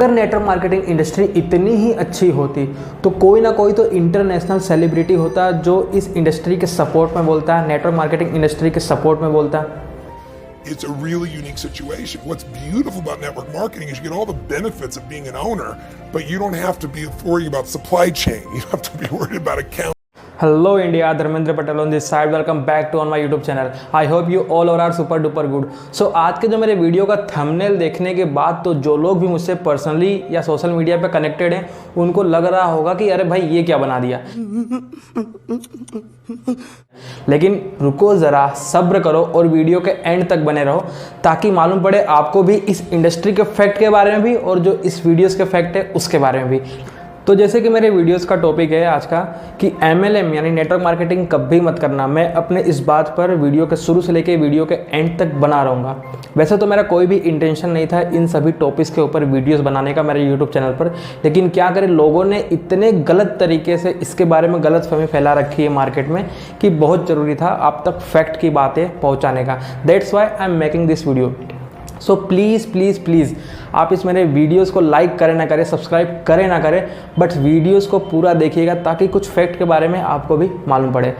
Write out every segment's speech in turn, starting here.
अगर network marketing industry इतनी ही अच्छी होती तो कोई ना कोई तो इंटरनेशनल सेलिब्रिटी होता जो इस इंडस्ट्री के सपोर्ट में बोलता है, नेटवर्क मार्केटिंग इंडस्ट्री के सपोर्ट में बोलता है। It's a really unique situation. What's beautiful about network marketing is you get all the benefits of being an owner, but you don't have to be worried about supply chain. You don't have to be worried about account. Hello India, Dharmendra Patel on this side. Welcome back to on my YouTube channel. I hope you all are super duper good. So आज के जो मेरे video का thumbnail देखने के बाद तो जो लोग भी मुझसे पर्सनली या सोशल मीडिया पे कनेक्टेड हैं उनको लग रहा होगा कि अरे भाई ये क्या बना दिया। लेकिन रुको ज़रा, सब्र करो और वीडियो के एंड तक बने रहो ताकि मालूम पड़े आपको भी इस इंडस्ट्री के फैक्ट के बारे में भी और जो इस वीडियोस के फैक्ट है उसके बारे में भी। तो जैसे कि मेरे वीडियोस का टॉपिक है आज का कि MLM यानी नेटवर्क मार्केटिंग कभी मत करना, मैं अपने इस बात पर वीडियो के शुरू से लेकर वीडियो के एंड तक बना रहूँगा। वैसे तो मेरा कोई भी इंटेंशन नहीं था इन सभी टॉपिक्स के ऊपर वीडियोस बनाने का मेरे यूट्यूब चैनल पर, लेकिन क्या करें, लोगों ने इतने गलत तरीके से इसके बारे में गलतफहमी फैला रखी है मार्केट में कि बहुत ज़रूरी था आप तक फैक्ट की बातें पहुँचाने का। That's why I am making this video. So please आप इस मेरे वीडियोस को लाइक करें ना करें, सब्सक्राइब करें ना करें, बट वीडियोस को पूरा देखिएगा ताकि कुछ फैक्ट के बारे में आपको भी मालूम पड़े।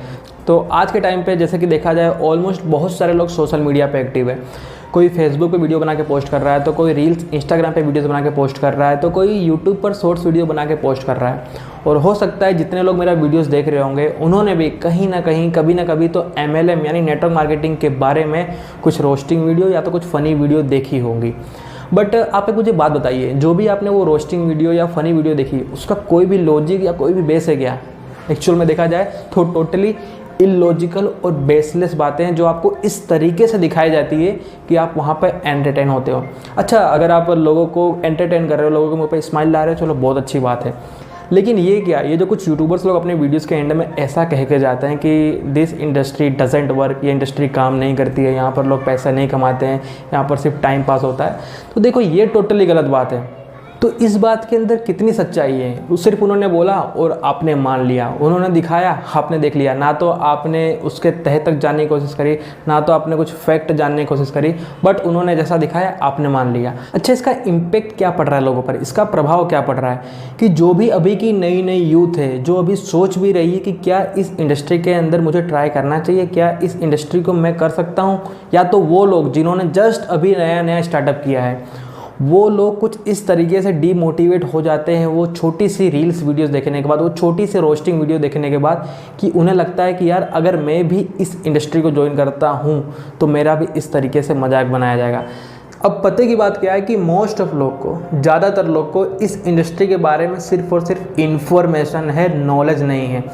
तो आज के टाइम पे जैसे कि देखा जाए ऑलमोस्ट बहुत सारे लोग सोशल मीडिया पे एक्टिव है। कोई फेसबुक पे वीडियो बना के पोस्ट कर रहा है, तो कोई रील्स इंस्टाग्राम पे वीडियोस बना के पोस्ट कर रहा है, तो कोई यूट्यूब पर शॉर्ट्स वीडियो बना के पोस्ट कर रहा है। और हो सकता है जितने लोग मेरा वीडियोस देख रहे होंगे उन्होंने भी कहीं ना कहीं कभी ना कभी तो MLM यानी नेटवर्क मार्केटिंग के बारे में कुछ रोस्टिंग वीडियो या तो कुछ फ़नी वीडियो देखी होंगी। बट आप एक मुझे बात बताइए, जो भी आपने वो रोस्टिंग वीडियो या फ़नी वीडियो देखी उसका कोई भी लॉजिक या कोई भी बेस है क्या? एक्चुअल में देखा जाए तो टोटली इलॉजिकल और बेसलेस बातें हैं जो आपको इस तरीके से दिखाई जाती है कि आप वहाँ पर एंटरटेन होते हो। अच्छा, अगर आप लोगों को एंटरटेन कर रहे हो, लोगों के मुँह पे स्माइल ला रहे हो, चलो बहुत अच्छी बात है। लेकिन ये क्या, ये जो कुछ यूट्यूबर्स लोग अपने वीडियोस के एंड में ऐसा कह के जाते हैं कि दिस इंडस्ट्री डजेंट वर्क, ये इंडस्ट्री काम नहीं करती है, यहाँ पर लोग पैसा नहीं कमाते हैं, यहाँ पर सिर्फ टाइम पास होता है, तो देखो ये टोटली गलत बात है। तो इस बात के अंदर कितनी सच्चाई है? वो सिर्फ उन्होंने बोला और आपने मान लिया, उन्होंने दिखाया आपने देख लिया, ना तो आपने उसके तह तक जानने की कोशिश करी, ना तो आपने कुछ फैक्ट जानने की कोशिश करी, बट उन्होंने जैसा दिखाया आपने मान लिया। अच्छा, इसका इम्पेक्ट क्या पड़ रहा है लोगों पर, इसका प्रभाव क्या पड़ रहा है कि जो भी अभी की नई नई यूथ है जो अभी सोच भी रही है कि क्या इस इंडस्ट्री के अंदर मुझे ट्राई करना चाहिए, क्या इस इंडस्ट्री को मैं कर सकता हूँ, या तो वो लोग जिन्होंने जस्ट अभी नया नया स्टार्टअप किया है वो लोग कुछ इस तरीके से डीमोटिवेट हो जाते हैं वो छोटी सी रील्स वीडियोस देखने के बाद, वो छोटी सी रोस्टिंग वीडियो देखने के बाद, कि उन्हें लगता है कि यार अगर मैं भी इस इंडस्ट्री को ज्वाइन करता हूँ तो मेरा भी इस तरीके से मजाक बनाया जाएगा। अब पते की बात क्या है कि मोस्ट ऑफ लोग को, ज़्यादातर लोग को इस इंडस्ट्री के बारे में सिर्फ और सिर्फ इन्फॉर्मेशन है, नॉलेज नहीं है।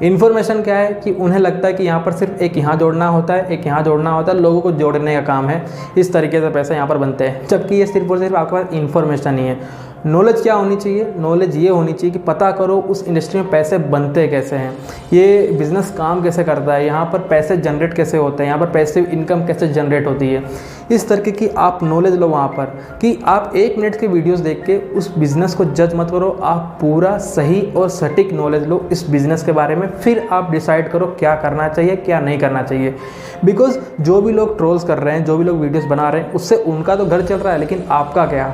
इन्फॉर्मेशन क्या है कि उन्हें लगता है कि यहाँ पर सिर्फ एक यहाँ जोड़ना होता है, एक यहाँ जोड़ना होता है, लोगों को जोड़ने का काम है, इस तरीके से पैसा यहाँ पर बनते हैं, जबकि ये सिर्फ और सिर्फ आपके पास इन्फॉर्मेशन ही है। नॉलेज क्या होनी चाहिए? नॉलेज ये होनी चाहिए कि पता करो उस इंडस्ट्री में पैसे बनते कैसे हैं, ये बिज़नेस काम कैसे करता है, यहाँ पर पैसे जनरेट कैसे होते हैं, यहाँ पर पैसिव इनकम कैसे जनरेट होती है। इस तरीके की आप नॉलेज लो वहाँ पर कि आप 1 मिनट के वीडियोस देख के उस बिज़नेस को जज मत करो, आप पूरा सही और सटीक नॉलेज लो इस बिज़नेस के बारे में, फिर आप डिसाइड करो क्या करना चाहिए क्या नहीं करना चाहिए। बिकॉज जो भी लोग ट्रोल्स कर रहे हैं, जो भी लोग वीडियोस बना रहे हैं, उससे उनका तो घर चल रहा है, लेकिन आपका क्या?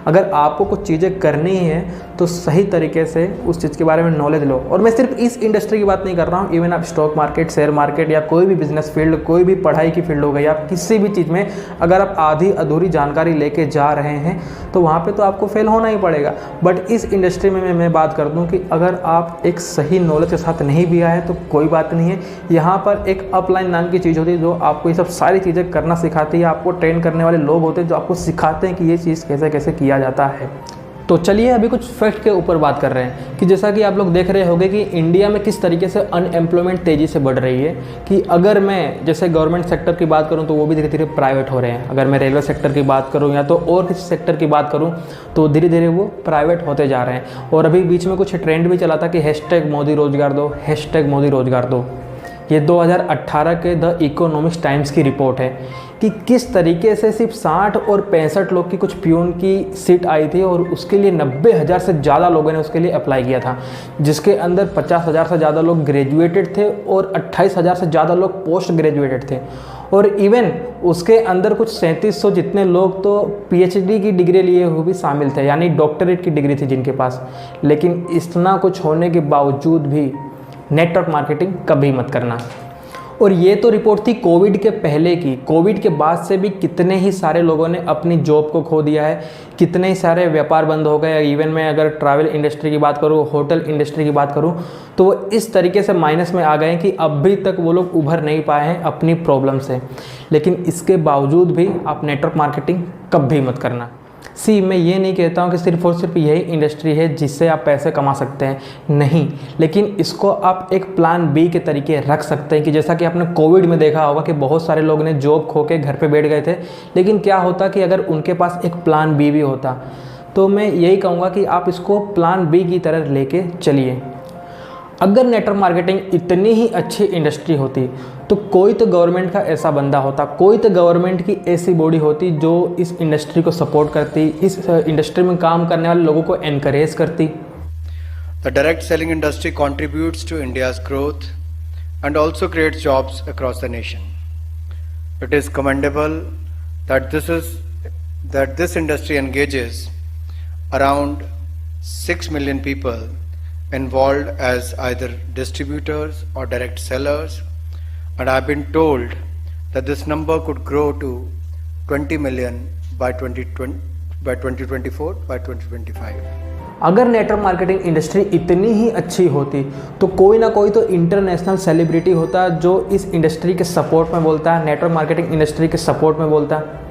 अगर आपको कुछ चीज़ें करनी है तो सही तरीके से उस चीज़ के बारे में नॉलेज लो। और मैं सिर्फ इस इंडस्ट्री की बात नहीं कर रहा हूँ, इवन आप स्टॉक मार्केट, शेयर मार्केट या कोई भी बिजनेस फील्ड, कोई भी पढ़ाई की फील्ड हो गई, आप किसी भी चीज़ में अगर आप आधी अधूरी जानकारी लेके जा रहे हैं तो वहाँ पे तो आपको फेल होना ही पड़ेगा। बट इस इंडस्ट्री में मैं बात कर दूँ कि अगर आप एक सही नॉलेज के साथ नहीं भी आए तो कोई बात नहीं है, यहाँ पर एक अपलाइन नाम की चीज़ होती है जो आपको ये सब सारी चीज़ें करना सिखाती है। आपको ट्रेन करने वाले लोग होते हैं जो आपको सिखाते हैं कि ये चीज़ कैसे किया जाता है। तो चलिए अभी कुछ फैक्ट के ऊपर बात कर रहे हैं कि जैसा कि आप लोग देख रहे होंगे कि इंडिया में किस तरीके से अनएम्प्लॉयमेंट तेज़ी से बढ़ रही है। कि अगर मैं जैसे गवर्नमेंट सेक्टर की बात करूं तो वो भी धीरे धीरे प्राइवेट हो रहे हैं, अगर मैं रेलवे सेक्टर की बात करूं या तो और किसी सेक्टर की बात करूं तो धीरे धीरे वो प्राइवेट होते जा रहे हैं। और अभी बीच में कुछ ट्रेंड भी चला था कि #मोदी रोजगार दो, #मोदी रोजगार दो। ये 2018 के द इकोनॉमिक्स टाइम्स की रिपोर्ट है कि किस तरीके से सिर्फ 60 और 65 लोग की कुछ प्यून की सीट आई थी और उसके लिए 90,000 से ज़्यादा लोगों ने उसके लिए अप्लाई किया था, जिसके अंदर 50,000 से ज़्यादा लोग ग्रेजुएटेड थे और 28,000 से ज़्यादा लोग पोस्ट ग्रेजुएटेड थे। और इवन उसके अंदर कुछ 3700 जितने लोग तो पीएचडी की डिग्री लिए हुए भी शामिल थे, यानी डॉक्टरेट की डिग्री थी जिनके पास। लेकिन इतना कुछ होने के बावजूद भी नेटवर्क मार्केटिंग कभी मत करना। और ये तो रिपोर्ट थी कोविड के पहले की। कोविड के बाद से भी कितने ही सारे लोगों ने अपनी जॉब को खो दिया है, कितने ही सारे व्यापार बंद हो गए। इवन मैं अगर ट्रैवल इंडस्ट्री की बात करूँ, होटल इंडस्ट्री की बात करूँ, तो वो इस तरीके से माइनस में आ गए हैं कि अभी तक वो लोग उभर नहीं पाए हैं अपनी प्रॉब्लम से। लेकिन इसके बावजूद भी आप नेटवर्क मार्केटिंग कभी मत करना। मैं ये नहीं कहता हूँ कि सिर्फ और सिर्फ यही इंडस्ट्री है जिससे आप पैसे कमा सकते हैं, नहीं। लेकिन इसको आप एक प्लान बी के तरीके रख सकते हैं कि जैसा कि आपने कोविड में देखा होगा कि बहुत सारे लोग ने जॉब खो के घर पे बैठ गए थे। लेकिन क्या होता कि अगर उनके पास एक प्लान बी भी होता, तो मैं यही कहूँगा कि आप इसको प्लान बी की तरह लेके चलिए। अगर नेटवर्क मार्केटिंग इतनी ही अच्छी इंडस्ट्री होती तो कोई तो गवर्नमेंट का ऐसा बंदा होता, कोई तो गवर्नमेंट की ऐसी बॉडी होती जो इस इंडस्ट्री को सपोर्ट करती, इस इंडस्ट्री में काम करने वाले लोगों को एनकरेज करती। The direct selling industry contributes to India's growth and also creates jobs across the nation. It is commendable that this industry engages around 6 million people involved as either distributors or direct sellers, and I've been told that this number could grow to 20 million by 2024, by 2025. अगर network marketing industry इतनी ही अच्छी होती तो कोई ना कोई तो international celebrity होता जो इस इंडस्ट्री के सपोर्ट में बोलता है, नेटवर्क मार्केटिंग इंडस्ट्री के सपोर्ट में बोलता है।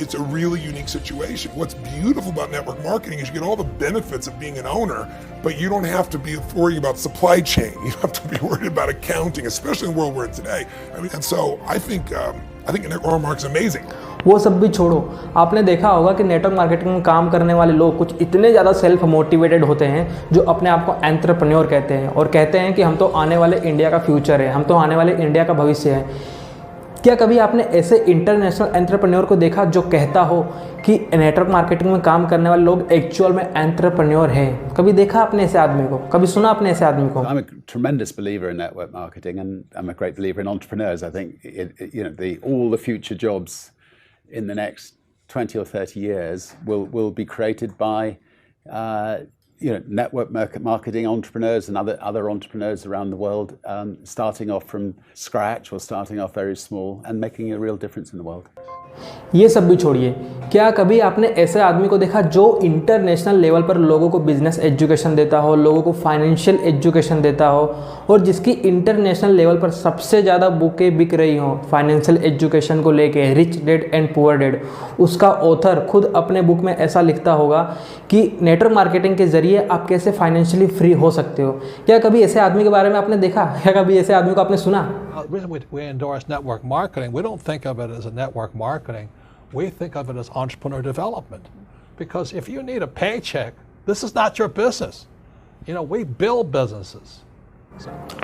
It's a really unique situation. What's beautiful about network marketing is you get all the benefits of being an owner, but you don't have to be worrying about supply chain. You don't have to be worried about accounting, especially in the world we're in today. And so I think network marketing is amazing. वो सब भी छोड़ो, आपने देखा होगा कि network marketing में काम करने वाले लोग कुछ इतने ज़्यादा सेल्फ मोटिवेटेड होते हैं जो अपने आप को एंटरप्रेन्योर कहते हैं और कहते हैं कि हम तो आने वाले इंडिया का फ्यूचर है, हम तो आने वाले इंडिया का भविष्य है। क्या कभी आपने ऐसे इंटरनेशनल एंटरप्रेन्योर को देखा जो कहता हो कि नेटवर्क मार्केटिंग में काम करने वाले लोग एक्चुअल में एंटरप्रेन्योर हैं? कभी देखा आपने ऐसे आदमी को? कभी सुना आपने ऐसे आदमी को? I'm a tremendous believer in network marketing, and I'm a great believer in entrepreneurs. I think all the future jobs in the next 20 or 30 years will be created by network marketing entrepreneurs and other entrepreneurs around the world, starting off from scratch or starting off very small and making a real difference in the world. ये सब भी छोड़िए, क्या कभी आपने ऐसे आदमी को देखा जो इंटरनेशनल लेवल पर लोगों को बिजनेस एजुकेशन देता हो, लोगों को फाइनेंशियल एजुकेशन देता हो, और जिसकी इंटरनेशनल लेवल पर सबसे ज़्यादा बुकें बिक रही हो फाइनेंशियल एजुकेशन को लेके, rich dad and poor dad? उसका ऑथर खुद अपने बुक में ऐसा लिखता होगा कि नेटवर्क मार्केटिंग के जरिए आप कैसे फाइनेंशियली फ्री हो सकते हो। क्या कभी ऐसे आदमी के बारे में आपने देखा? क्या कभी ऐसे आदमी को आपने सुना? We endorse network marketing. We don't think of it as a network marketing. We think of it as entrepreneur development. Because if you need a paycheck, this is not your business. We build businesses.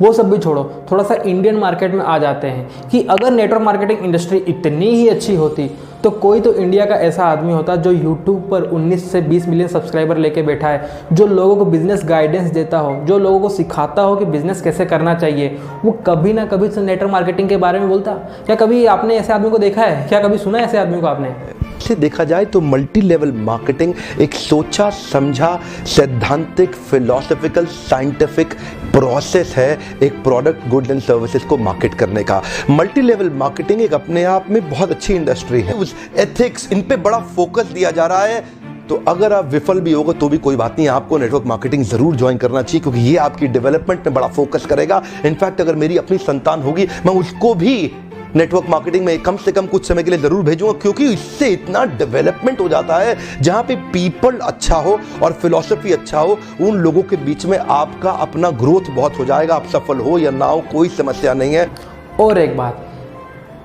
वो सब भी छोड़ो, थोड़ा सा Indian market में आ जाते हैं कि अगर नेटवर्क मार्केटिंग इंडस्ट्री इतनी ही अच्छी होती तो कोई तो इंडिया का ऐसा आदमी होता जो यूट्यूब पर 19 से 20 मिलियन सब्सक्राइबर लेके बैठा है, जो लोगों को बिजनेस गाइडेंस देता हो, जो लोगों को सिखाता हो कि बिजनेस कैसे करना चाहिए। वो कभी ना कभी नेटवर्क मार्केटिंग के बारे में बोलता। क्या कभी आपने ऐसे आदमी को देखा है? क्या कभी सुना है ऐसे आदमी को आपने? से देखा जाए तो मल्टी लेवल मार्केटिंग एक सोचा समझा सैद्धांतिक फिलोसॉफिकल साइंटिफिक प्रोसेस है एक प्रोडक्ट गुड एंड सर्विसेज को मार्केट करने का। मल्टी लेवल मार्केटिंग एक अपने आप में बहुत अच्छी इंडस्ट्री है। उस एथिक्स इन पे बड़ा फोकस दिया जा रहा है। तो अगर आप विफल भी होगा तो भी कोई बात नहीं, आपको नेटवर्क मार्केटिंग जरूर ज्वाइन करना चाहिए क्योंकि ये आपकी डेवलपमेंट में बड़ा फोकस करेगा। इनफैक्ट अगर मेरी अपनी संतान होगी मैं उसको भी नेटवर्क मार्केटिंग में कम से कम कुछ समय के लिए जरूर भेजूंगा क्योंकि इससे इतना डेवलपमेंट हो जाता है जहां पे पीपल अच्छा हो और फिलॉसफी अच्छा हो, उन लोगों के बीच में आपका अपना ग्रोथ बहुत हो जाएगा। आप सफल हो या ना हो कोई समस्या नहीं है। और एक बात,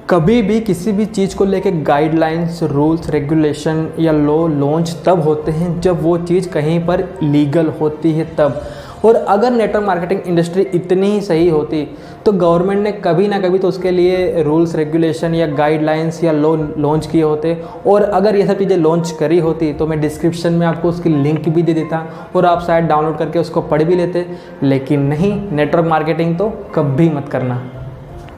कभी भी किसी भी चीज़ को लेके गाइडलाइंस, रूल्स, रेगुलेशन या लॉ लॉन्च तब होते हैं जब वो चीज़ कहीं पर लीगल होती है तब। और अगर नेटवर्क मार्केटिंग इंडस्ट्री इतनी ही सही होती तो गवर्नमेंट ने कभी ना कभी तो उसके लिए रूल्स, रेगुलेशन या गाइडलाइंस या लॉ लॉन्च किए होते। और अगर ये सब चीज़ें लॉन्च करी होती तो मैं डिस्क्रिप्शन में आपको उसकी लिंक भी दे देता और आप शायद डाउनलोड करके उसको पढ़ भी लेते। लेकिन नहीं, नेटवर्क मार्केटिंग तो कभी मत करना।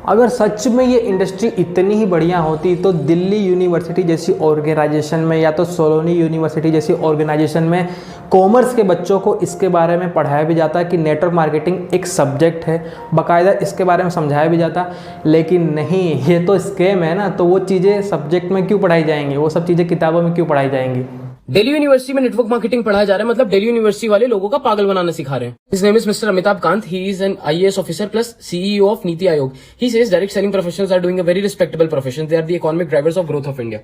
अगर सच में ये इंडस्ट्री इतनी ही बढ़िया होती तो दिल्ली यूनिवर्सिटी जैसी ऑर्गेनाइजेशन में या तो सोलोनी यूनिवर्सिटी जैसी ऑर्गेनाइजेशन में कॉमर्स के बच्चों को इसके बारे में पढ़ाया भी जाता कि नेटवर्क मार्केटिंग एक सब्जेक्ट है, बाकायदा इसके बारे में समझाया भी जाता। लेकिन नहीं, ये तो स्कैम है ना, तो वो चीज़ें सब्जेक्ट में क्यों पढ़ाई जाएंगी, वो सब चीज़ें किताबों में क्यों पढ़ाई जाएंगी। दिल्ली यूनिवर्सिटी में नेटवर्क मार्केटिंग पढ़ाया जा रहा है, मतलब दिल्ली यूनिवर्सिटी वाले लोगों का पागल बनाना सिखा रहे हैं। His name is Mr. Amitabh Kant. He is an IAS officer plus CEO of Niti Aayog. He says direct selling professionals are doing a very respectable profession. They are the economic drivers of growth of India.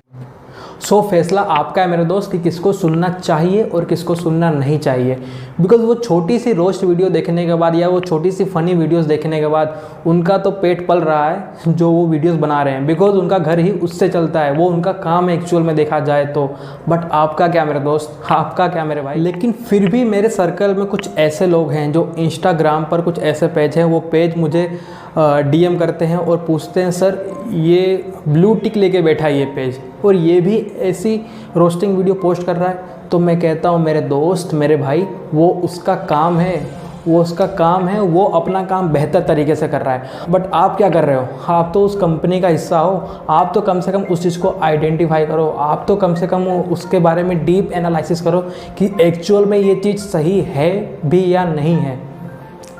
सो फैसला आपका है मेरे दोस्त कि किसको सुनना चाहिए और किसको सुनना नहीं चाहिए। बिकॉज वो छोटी सी रोस्ट वीडियो देखने के बाद या वो छोटी सी फ़नी वीडियोस देखने के बाद उनका तो पेट पल रहा है जो वो वीडियोस बना रहे हैं, बिकॉज उनका घर ही उससे चलता है, वो उनका काम है एक्चुअल में देखा जाए तो। बट आपका क्या मेरे दोस्त, आपका क्या मेरे भाई। लेकिन फिर भी मेरे सर्कल में कुछ ऐसे लोग हैं जो इंस्टाग्राम पर कुछ ऐसे पेज हैं, वो पेज मुझे DM करते हैं और पूछते हैं सर ये ब्लू टिक लेके बैठा है ये पेज और ये भी ऐसी रोस्टिंग वीडियो पोस्ट कर रहा है। तो मैं कहता हूँ मेरे दोस्त, मेरे भाई, वो उसका काम है, वो अपना काम बेहतर तरीके से कर रहा है। बट आप क्या कर रहे हो, आप तो उस कंपनी का हिस्सा हो, आप तो कम से कम उस चीज़ को आइडेंटिफाई करो, आप तो कम से कम उसके बारे में डीप एनालिसिस करो कि एक्चुअल में ये चीज़ सही है भी या नहीं है।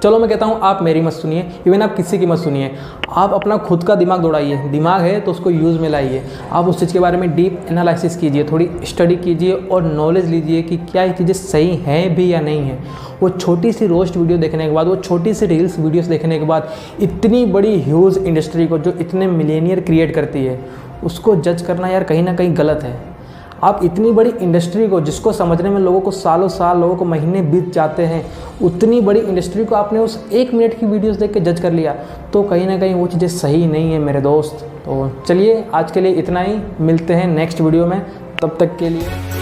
चलो मैं कहता हूँ आप मेरी मत सुनिए, इवन आप किसी की मत सुनिए, आप अपना खुद का दिमाग दौड़ाइए, दिमाग है तो उसको यूज़ में लाइए, आप उस चीज़ के बारे में डीप एनालिसिस कीजिए, थोड़ी स्टडी कीजिए और नॉलेज लीजिए कि क्या ये चीज़ें सही हैं भी या नहीं है। वो छोटी सी रोस्ट वीडियो देखने के बाद, वो छोटी सी रील्स वीडियोस देखने के बाद इतनी बड़ी ह्यूज इंडस्ट्री को जो इतने मिलियनियर क्रिएट करती है, उसको जज करना यार कहीं ना कहीं गलत है। आप इतनी बड़ी इंडस्ट्री को, जिसको समझने में लोगों को सालों साल, लोगों को महीने बीत जाते हैं, उतनी बड़ी इंडस्ट्री को आपने उस 1 मिनट की वीडियोस देख के जज कर लिया, तो कहीं ना कहीं वो चीज़ें सही नहीं है मेरे दोस्त। तो चलिए आज के लिए इतना ही, मिलते हैं नेक्स्ट वीडियो में, तब तक के लिए।